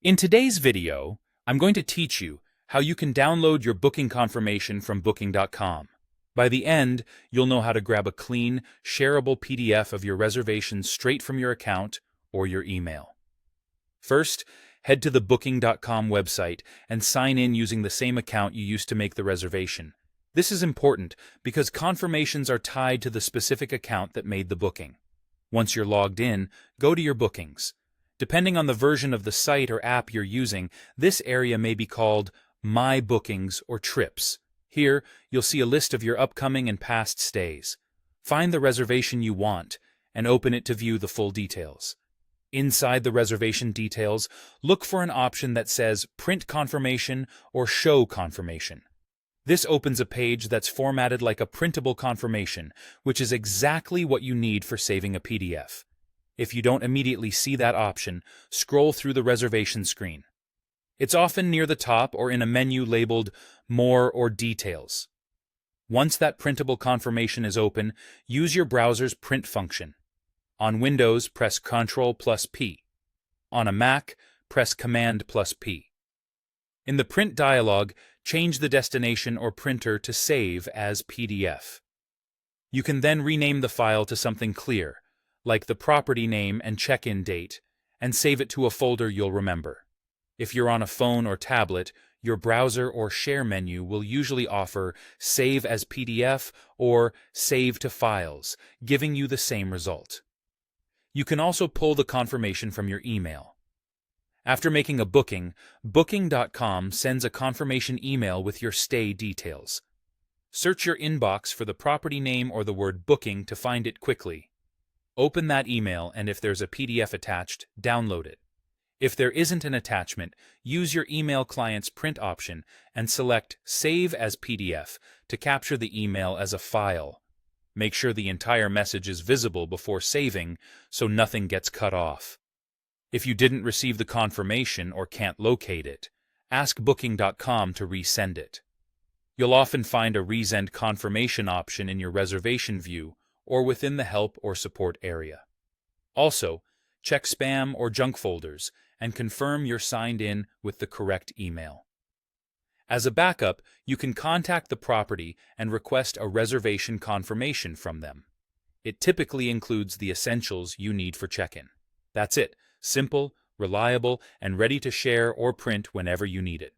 In today's video, I'm going to teach you how you can download your booking confirmation from Booking.com. By the end, you'll know how to grab a clean, shareable PDF of your reservation straight from your account or your email. First, head to the Booking.com website and sign in using the same account you used to make the reservation. This is important because confirmations are tied to the specific account that made the booking. Once you're logged in, go to your bookings. Depending on the version of the site or app you're using, this area may be called My Bookings or Trips. Here, you'll see a list of your upcoming and past stays. Find the reservation you want and open it to view the full details. Inside the reservation details, look for an option that says Print Confirmation or Show Confirmation. This opens a page that's formatted like a printable confirmation, which is exactly what you need for saving a PDF. If you don't immediately see that option, scroll through the reservation screen. It's often near the top or in a menu labeled More or Details. Once that printable confirmation is open, use your browser's print function. On Windows, press Ctrl+P. On a Mac, press Command+P. In the Print dialog, change the destination or printer to Save as PDF. You can then rename the file to something clear, like the property name and check-in date, and save it to a folder you'll remember. If you're on a phone or tablet, your browser or share menu will usually offer Save as PDF or Save to Files, giving you the same result. You can also pull the confirmation from your email. After making a booking, Booking.com sends a confirmation email with your stay details. Search your inbox for the property name or the word booking to find it quickly. Open that email, and if there's a PDF attached, download it. If there isn't an attachment, use your email client's print option and select Save as PDF to capture the email as a file. Make sure the entire message is visible before saving so nothing gets cut off. If you didn't receive the confirmation or can't locate it, ask Booking.com to resend it. You'll often find a resend confirmation option in your reservation view or within the help or support area. Also, check spam or junk folders and confirm you're signed in with the correct email. As a backup, you can contact the property and request a reservation confirmation from them. It typically includes the essentials you need for check-in. That's it. Simple, reliable, and ready to share or print whenever you need it.